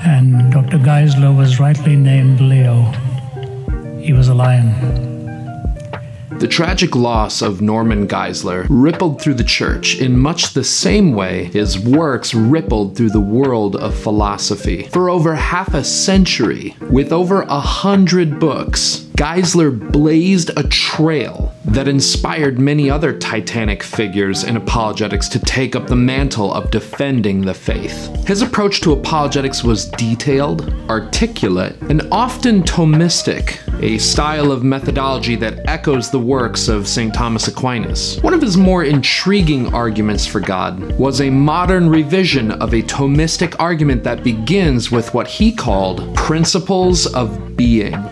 And Dr. Geisler was rightly named Leo. He was a lion. The tragic loss of Norman Geisler rippled through the church in much the same way his works rippled through the world of philosophy. For over half a century, with over 100 books, Geisler blazed a trail that inspired many other titanic figures in apologetics to take up the mantle of defending the faith. His approach to apologetics was detailed, articulate, and often Thomistic, a style of methodology that echoes the works of St. Thomas Aquinas. One of his more intriguing arguments for God was a modern revision of a Thomistic argument that begins with what he called principles of being.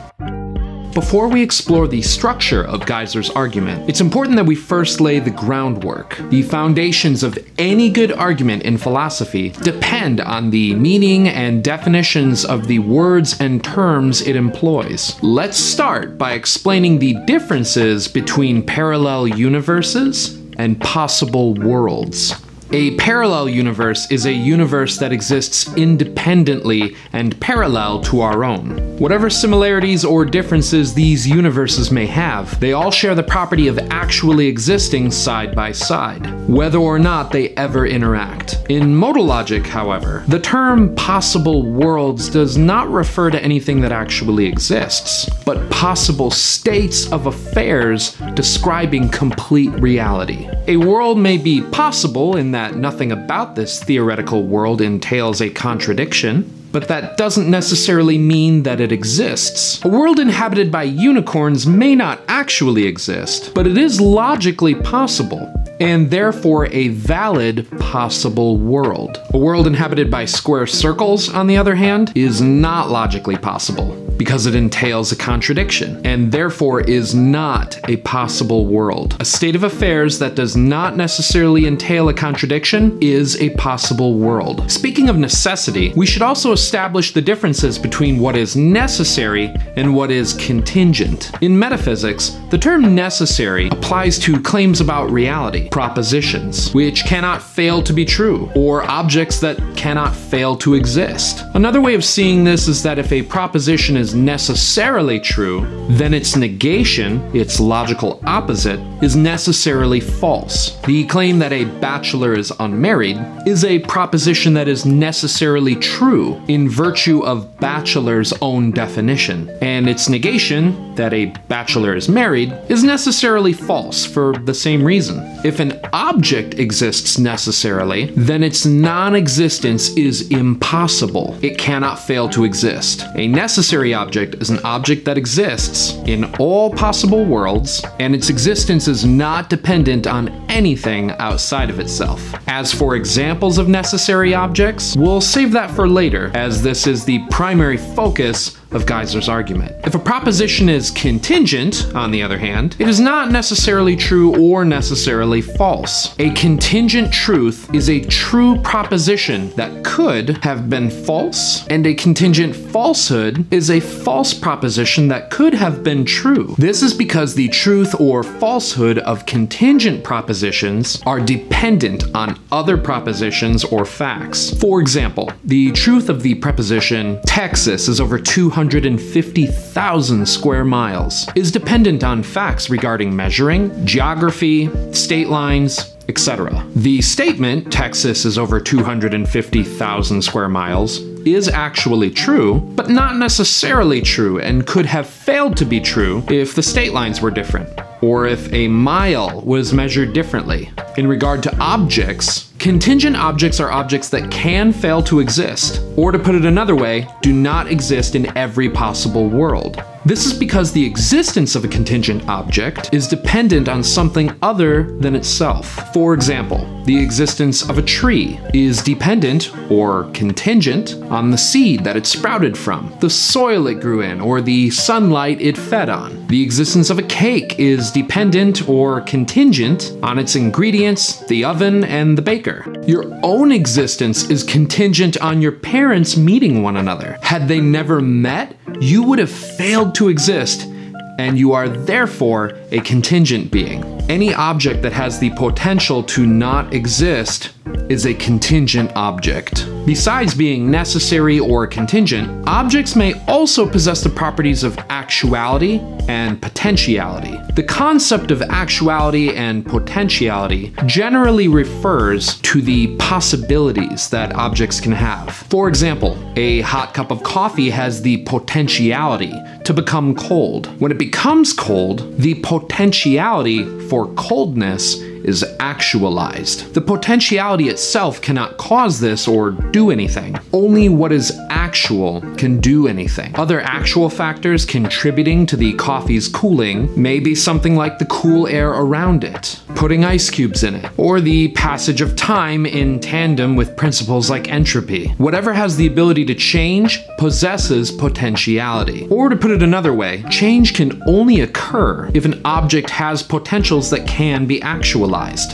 Before we explore the structure of Geisler's argument, it's important that we first lay the groundwork. The foundations of any good argument in philosophy depend on the meaning and definitions of the words and terms it employs. Let's start by explaining the differences between parallel universes and possible worlds. A parallel universe is a universe that exists independently and parallel to our own. Whatever similarities or differences these universes may have, they all share the property of actually existing side by side, whether or not they ever interact. In modal logic, however, the term possible worlds does not refer to anything that actually exists, but possible states of affairs describing complete reality. A world may be possible in that nothing about this theoretical world entails a contradiction, but that doesn't necessarily mean that it exists. A world inhabited by unicorns may not actually exist, but it is logically possible, and therefore a valid possible world. A world inhabited by square circles, on the other hand, is not logically possible, because it entails a contradiction, and therefore is not a possible world. A state of affairs that does not necessarily entail a contradiction is a possible world. Speaking of necessity, we should also establish the differences between what is necessary and what is contingent. In metaphysics, the term necessary applies to claims about reality, propositions, which cannot fail to be true, or objects that cannot fail to exist. Another way of seeing this is that if a proposition is necessarily true, then its negation, its logical opposite, is necessarily false. The claim that a bachelor is unmarried is a proposition that is necessarily true in virtue of bachelor's own definition, and its negation, that a bachelor is married, is necessarily false for the same reason. If an object exists necessarily, then its non-existence is impossible. It cannot fail to exist. A necessary object is an object that exists in all possible worlds, and its existence is not dependent on anything outside of itself. As for examples of necessary objects, we'll save that for later, as this is the primary focus of Geisler's argument. If a proposition is contingent, on the other hand, it is not necessarily true or necessarily false. A contingent truth is a true proposition that could have been false, and a contingent falsehood is a false proposition that could have been true. This is because the truth or falsehood of contingent propositions are dependent on other propositions or facts. For example, the truth of the preposition Texas is over 250,000 square miles is dependent on facts regarding measuring, geography, state lines, etc. The statement, Texas is over 250,000 square miles, is actually true, but not necessarily true, and could have failed to be true if the state lines were different, or if a mile was measured differently. In regard to objects, contingent objects are objects that can fail to exist, or to put it another way, do not exist in every possible world. This is because the existence of a contingent object is dependent on something other than itself. For example, the existence of a tree is dependent, or contingent, on the seed that it sprouted from, the soil it grew in, or the sunlight it fed on. The existence of a cake is dependent or contingent on its ingredients, the oven, and the baker. Your own existence is contingent on your parents meeting one another. Had they never met, you would have failed to exist, and you are therefore a contingent being. Any object that has the potential to not exist is a contingent object. Besides being necessary or contingent, objects may also possess the properties of actuality and potentiality. The concept of actuality and potentiality generally refers to the possibilities that objects can have. For example, a hot cup of coffee has the potentiality to become cold. When it becomes cold, the potentiality for coldness is actualized. The potentiality itself cannot cause this or do anything. Only what is actual can do anything. Other actual factors contributing to the coffee's cooling may be something like the cool air around it, putting ice cubes in it, or the passage of time in tandem with principles like entropy. Whatever has the ability to change possesses potentiality. Or to put it another way, change can only occur if an object has potentials that can be actualized.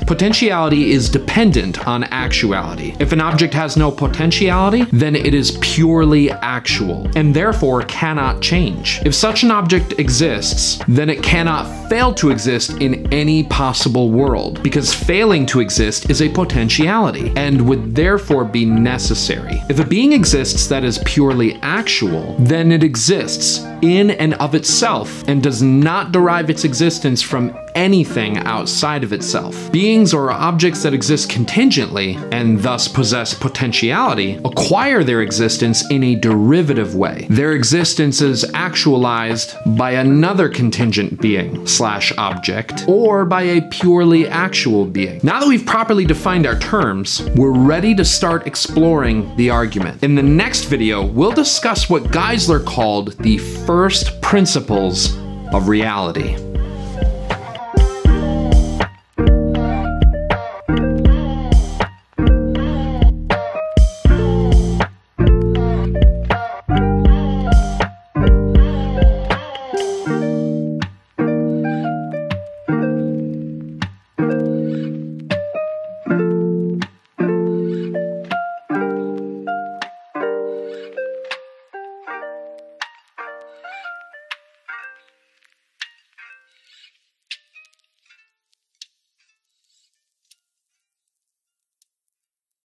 Potentiality is dependent on actuality. If an object has no potentiality, then it is purely actual, and therefore cannot change. If such an object exists, then it cannot fail to exist in any possible world, because failing to exist is a potentiality, and would therefore be necessary. If a being exists that is purely actual, then it exists in and of itself, and does not derive its existence from anything outside of itself. Beings or objects that exist contingently, and thus possess potentiality, acquire their existence in a derivative way. Their existence is actualized by another contingent being / object, or by a purely actual being. Now that we've properly defined our terms, we're ready to start exploring the argument. In the next video, we'll discuss what Geisler called the first principles of reality.